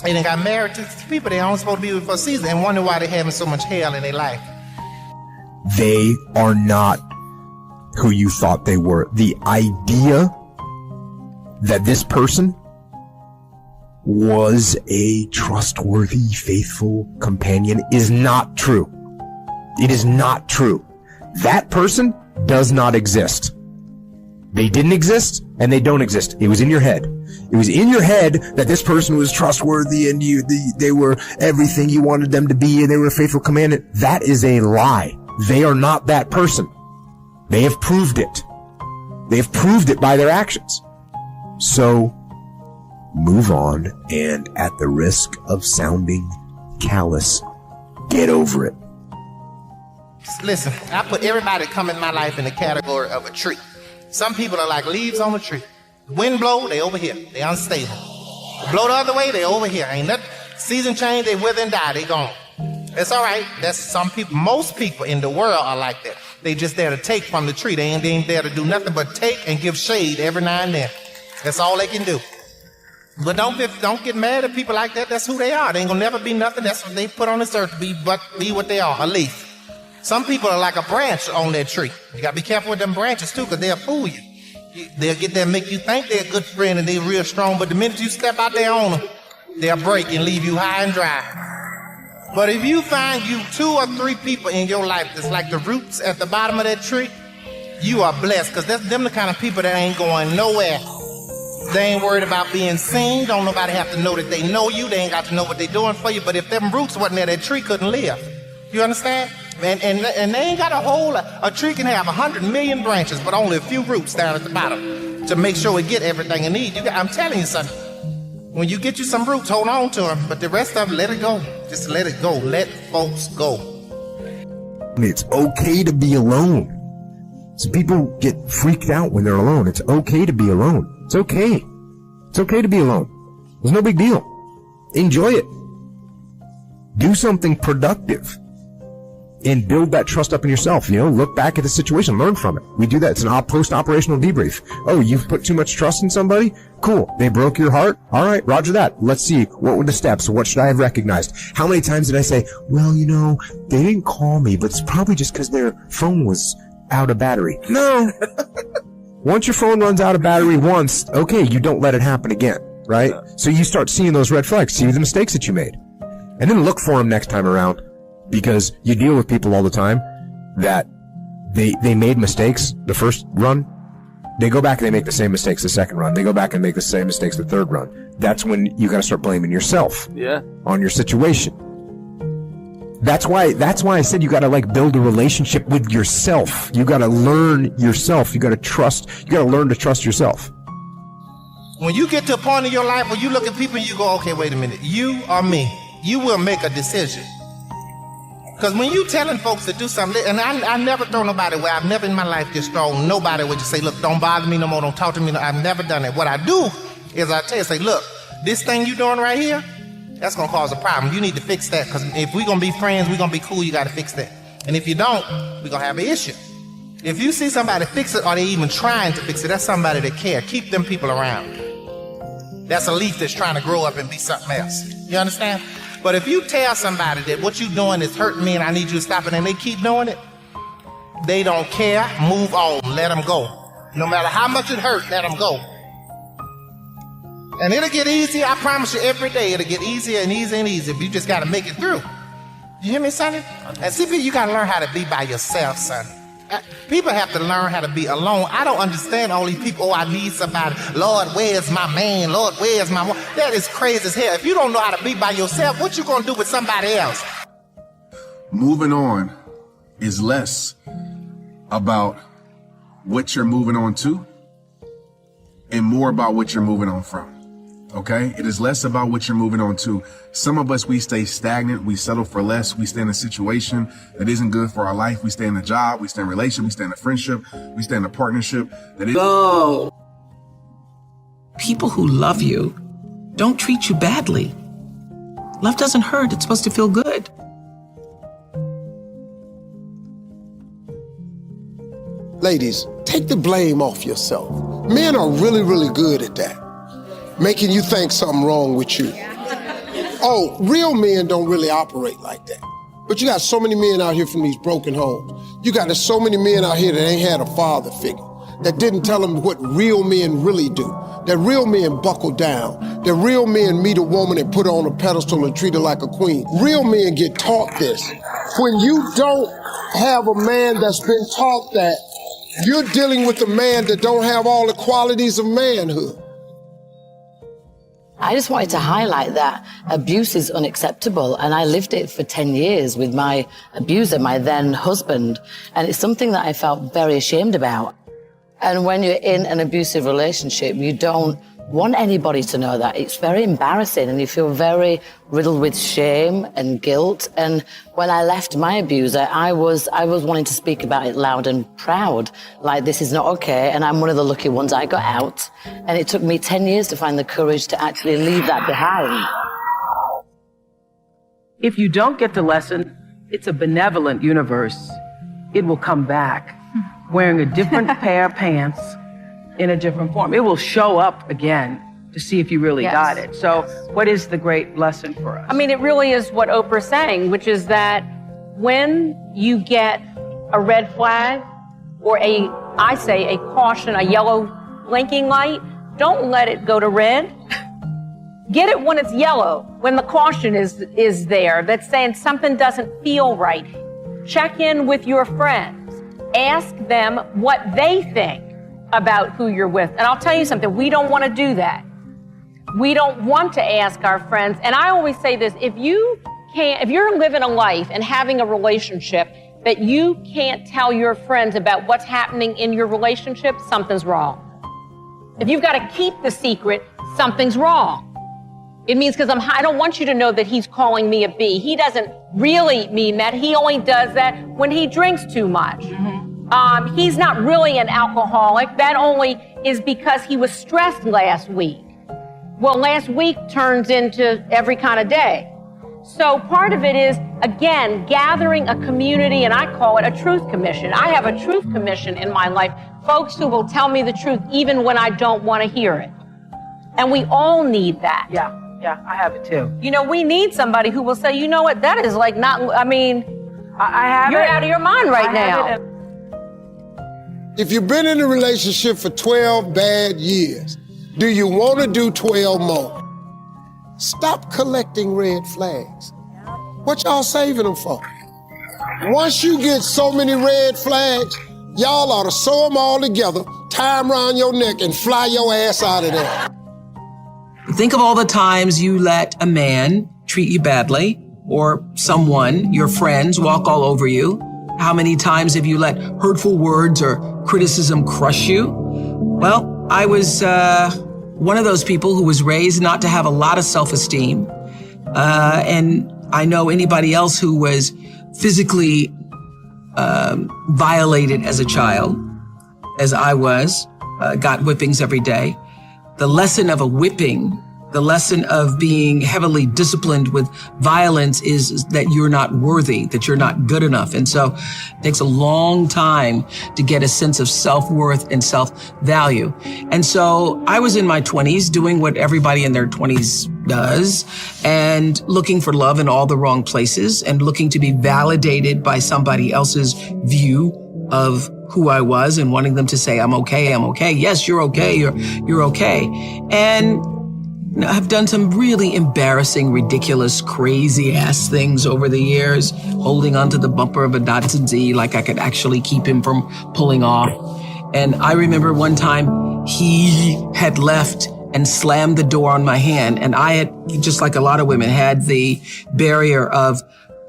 They done got married to people they aren't supposed to be with for a season and wonder why they're having so much hell in their life. They are not who you thought they were. The idea that this person was a trustworthy, faithful companion is not true. It is not true. That person does not exist. They didn't exist and they don't exist. It was in your head. It was in your head that this person was trustworthy and they were everything you wanted them to be and they were a faithful companion. That is a lie. They are not that person. They have proved it. They have proved it by their actions. So, move on, and at the risk of sounding callous, get over it. Listen, I put everybody that come in my life in the category of a tree. Some people are like leaves on a tree. The wind blow, they over here. They unstable. Blow the other way, they over here. Ain't nothing. Season change, they wither and die. They gone. It's all right. That's some people. Most people in the world are like that. They just there to take from the tree. They ain't there to do nothing but take and give shade every now and then. That's all they can do. But don't get mad at people like that. That's who they are. They ain't gonna never be nothing. That's what they put on this earth to be, but be what they are, a leaf. Some people are like a branch on that tree. You gotta be careful with them branches too, because they'll fool you. They'll get there and make you think they're a good friend and they're real strong, but the minute you step out there on them, they'll break and leave you high and dry. But if you find you 2 or 3 people in your life that's like the roots at the bottom of that tree, you are blessed, because that's them the kind of people that ain't going nowhere. They ain't worried about being seen. Don't nobody have to know that they know you. They ain't got to know what they're doing for you. But if them roots wasn't there, that tree couldn't live. You understand? And they ain't got a tree can have 100 million branches, but only a few roots down at the bottom to make sure it get everything it needs. I'm telling you something. When you get you some roots, hold on to them. But the rest of them, let it go. Just let it go. Let folks go. It's okay to be alone. Some people get freaked out when they're alone. It's okay to be alone. It's okay. It's okay to be alone. There's no big deal. Enjoy it. Do something productive and build that trust up in yourself. Look back at the situation, learn from it. We do that. It's an post-operational debrief. Oh, you've put too much trust in somebody? Cool. They broke your heart? All right, roger that. Let's see. What were the steps? What should I have recognized? How many times did I say, well, they didn't call me, but it's probably just because their phone was out of battery. No. Once your phone runs out of battery once, okay, you don't let it happen again, right? So you start seeing those red flags, see the mistakes that you made. And then look for them next time around, because you deal with people all the time that they made mistakes the first run. They go back and they make the same mistakes the second run. They go back and make the same mistakes the third run. That's when you got to start blaming yourself on your situation. That's why I said you got to build a relationship with yourself. You got to learn yourself. You got to learn to trust yourself. When you get to a point in your life where you look at people and you go, okay, wait a minute, you or me, you will make a decision. Because when you telling folks to do something, and I never throw nobody away. I've never in my life just thrown nobody away. Just say, look, don't bother me no more. Don't talk to me. I've never done that. What I do is I tell you, say, look, this thing you doing right here, that's going to cause a problem. You need to fix that, because if we're going to be friends, we're going to be cool, you got to fix that. And if you don't, we're going to have an issue. If you see somebody fix it or they even trying to fix it, that's somebody that care. Keep them people around. That's a leaf that's trying to grow up and be something else. You understand? But if you tell somebody that what you're doing is hurting me and I need you to stop it, and they keep doing it, they don't care. Move on. Let them go. No matter how much it hurts, let them go. And it'll get easier. I promise you, every day it'll get easier and easier and easier. But you just got to make it through. You hear me, sonny? And see, you got to learn how to be by yourself, son. People have to learn how to be alone. I don't understand all these people. Oh, I need somebody. Lord, where's my man? Lord, where's my woman? That is crazy as hell. If you don't know how to be by yourself, what you gonna do with somebody else? Moving on is less about what you're moving on to and more about what you're moving on from. Okay? It is less about what you're moving on to. Some of us, we stay stagnant. We settle for less. We stay in a situation that isn't good for our life. We stay in a job. We stay in a relationship. We stay in a friendship. We stay in a partnership. People who love you don't treat you badly. Love doesn't hurt. It's supposed to feel good. Ladies, take the blame off yourself. Men are really, really good at that. Making you think something wrong with you. Oh, real men don't really operate like that. But you got so many men out here from these broken homes. You got so many men out here that ain't had a father figure, that didn't tell them what real men really do. That real men buckle down. That real men meet a woman and put her on a pedestal and treat her like a queen. Real men get taught this. When you don't have a man that's been taught that, you're dealing with a man that don't have all the qualities of manhood. I just wanted to highlight that abuse is unacceptable, and I lived it for 10 years with my abuser, my then husband, and it's something that I felt very ashamed about. And when you're in an abusive relationship, you don't want anybody to know that. It's very embarrassing, and you feel very riddled with shame and guilt. And when I left my abuser, I was wanting to speak about it loud and proud, like this is not okay, and I'm one of the lucky ones. I got out, and it took me 10 years to find the courage to actually leave that behind. If you don't get the lesson, it's a benevolent universe. It will come back wearing a different pair of pants in a different form. It will show up again to see if you really got it. So what is the great lesson for us? I mean, it really is what Oprah's saying, which is that when you get a red flag or I say a caution, a yellow blinking light, don't let it go to red. Get it when it's yellow, when the caution is there, that's saying something doesn't feel right. Check in with your friends. Ask them what they think about who you're with. And I'll tell you something, we don't want to do that. We don't want to ask our friends. And I always say this, if you're living a life and having a relationship that you can't tell your friends about what's happening in your relationship, something's wrong. If you've got to keep the secret, something's wrong. It means because I don't want you to know that he's calling me a B. He doesn't really mean that. He only does that when he drinks too much. He's not really an alcoholic. That only is because he was stressed last week. Well, last week turns into every kind of day. So part of it is, again, gathering a community, and I call it a truth commission. I have a truth commission in my life. Folks who will tell me the truth even when I don't want to hear it. And we all need that. Yeah, I have it too. You know, we need somebody who will say, you know what, that is like not, I mean, I have you're it. out of your mind right now. If you've been in a relationship for 12 bad years, do you want to do 12 more? Stop collecting red flags. What y'all saving them for? Once you get so many red flags, y'all ought to sew them all together, tie them around your neck, and fly your ass out of there. Think of all the times you let a man treat you badly, or someone, your friends, walk all over you. How many times have you let hurtful words or criticism crush you? Well, I was one of those people who was raised not to have a lot of self-esteem. And I know anybody else who was physically violated as a child, as I was, got whippings every day. The lesson of a whipping, the lesson of being heavily disciplined with violence is that you're not worthy, that you're not good enough. And so it takes a long time to get a sense of self-worth and self-value. And so I was in my 20s doing what everybody in their 20s does and looking for love in all the wrong places and looking to be validated by somebody else's view of who I was and wanting them to say, I'm okay. Yes, you're okay. You're okay. And I've done some really embarrassing, ridiculous, crazy ass things over the years, holding onto the bumper of a Datsun Z like I could actually keep him from pulling off. And I remember one time he had left and slammed the door on my hand. And I had, just like a lot of women, had the barrier of,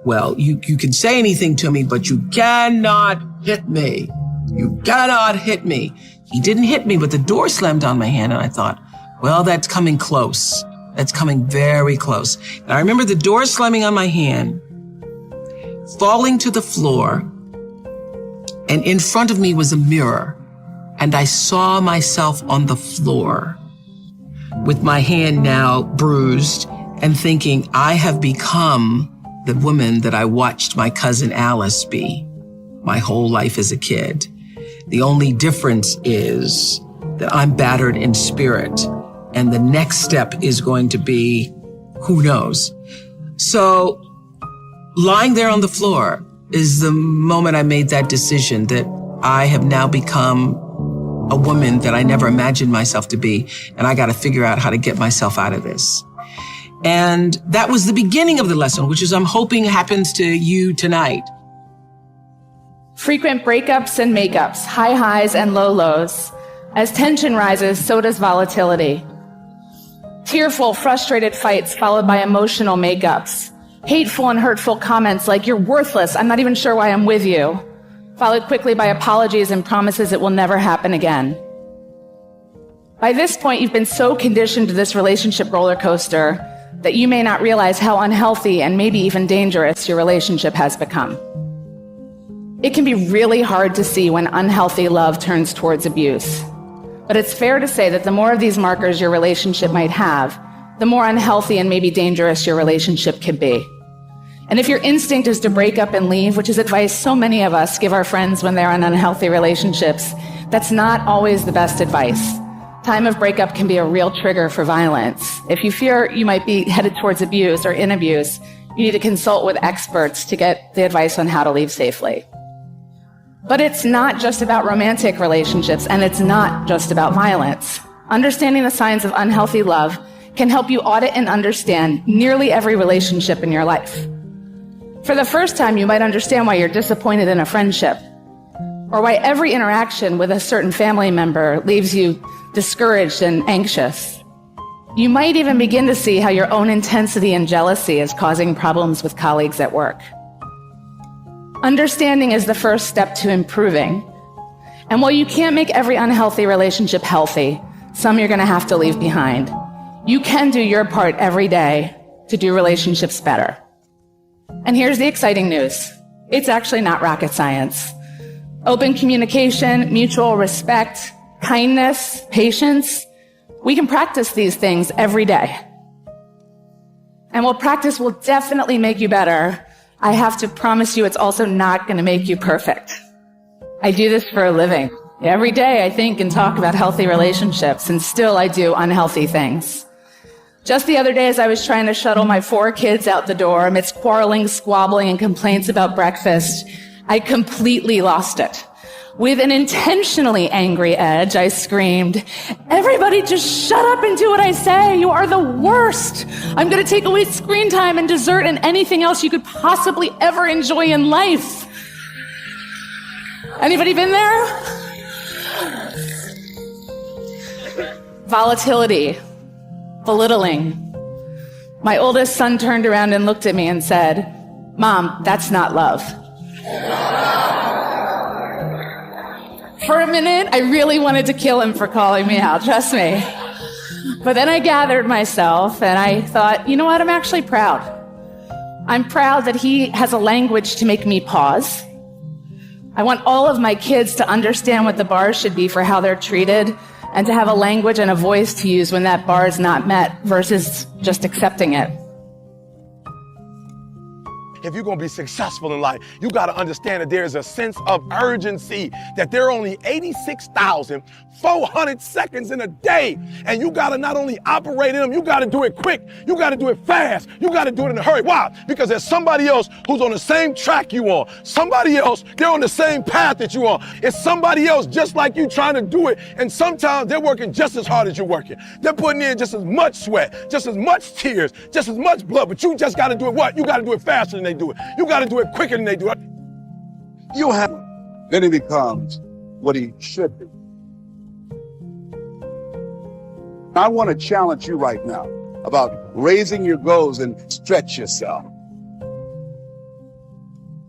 well, you can say anything to me, but you cannot hit me. You cannot hit me. He didn't hit me, but the door slammed on my hand. And I thought, well, that's coming close. That's coming very close. And I remember the door slamming on my hand, falling to the floor, and in front of me was a mirror. And I saw myself on the floor with my hand now bruised and thinking, I have become the woman that I watched my cousin Alice be my whole life as a kid. The only difference is that I'm battered in spirit. And the next step is going to be Who knows? So lying there on the floor is the moment I made that decision that I have now become a woman that I never imagined myself to be, and I got to figure out how to get myself out of this. And that was the beginning of the lesson, which is I'm hoping happens to you tonight. Frequent breakups and makeups, high highs and low lows. As tension rises, so does volatility. Tearful, frustrated fights followed by emotional makeups. Hateful and hurtful comments like, "You're worthless, I'm not even sure why I'm with you," followed quickly by apologies and promises it will never happen again. By this point, you've been so conditioned to this relationship roller coaster that you may not realize how unhealthy and maybe even dangerous your relationship has become. It can be really hard to see when unhealthy love turns towards abuse. But it's fair to say that the more of these markers your relationship might have, the more unhealthy and maybe dangerous your relationship could be. And if your instinct is to break up and leave, which is advice so many of us give our friends when they're in unhealthy relationships, that's not always the best advice. Time of breakup can be a real trigger for violence. If you fear you might be headed towards abuse or in abuse, you need to consult with experts to get the advice on how to leave safely. But it's not just about romantic relationships, and it's not just about violence. Understanding the signs of unhealthy love can help you audit and understand nearly every relationship in your life. For the first time, you might understand why you're disappointed in a friendship, or why every interaction with a certain family member leaves you discouraged and anxious. You might even begin to see how your own intensity and jealousy is causing problems with colleagues at work. Understanding is the first step to improving. And while you can't make every unhealthy relationship healthy, some you're going to have to leave behind. You can do your part every day to do relationships better. And here's the exciting news. It's actually not rocket science. Open communication, mutual respect, kindness, patience, we can practice these things every day. And while practice will definitely make you better, I have to promise you it's also not going to make you perfect. I do this for a living. Every day I think and talk about healthy relationships, and still I do unhealthy things. Just the other day, as I was trying to shuttle my 4 kids out the door amidst quarreling, squabbling, and complaints about breakfast, I completely lost it. With an intentionally angry edge, I screamed, "Everybody just shut up and do what I say. You are the worst. I'm going to take away screen time and dessert and anything else you could possibly ever enjoy in life." Anybody been there? Volatility. Belittling. My oldest son turned around and looked at me and said, "Mom, that's not love." For a minute, I really wanted to kill him for calling me out, trust me. But then I gathered myself and I thought, you know what, I'm actually proud. I'm proud that he has a language to make me pause. I want all of my kids to understand what the bars should be for how they're treated, and to have a language and a voice to use when that bar is not met versus just accepting it. If you're going to be successful in life, you got to understand that there's a sense of urgency, that there are only 86,400 seconds in a day. And you got to not only operate in them, you got to do it quick. You got to do it fast. You got to do it in a hurry. Why? Because there's somebody else who's on the same track you on. Somebody else, they're on the same path that you on. It's somebody else just like you trying to do it. And sometimes they're working just as hard as you're working. They're putting in just as much sweat, just as much tears, just as much blood. But you just got to do it what? You got to do it faster than they do it. You got to do it quicker than they do it. You have, then he becomes what he should be. I want to challenge you right now about raising your goals and stretch yourself.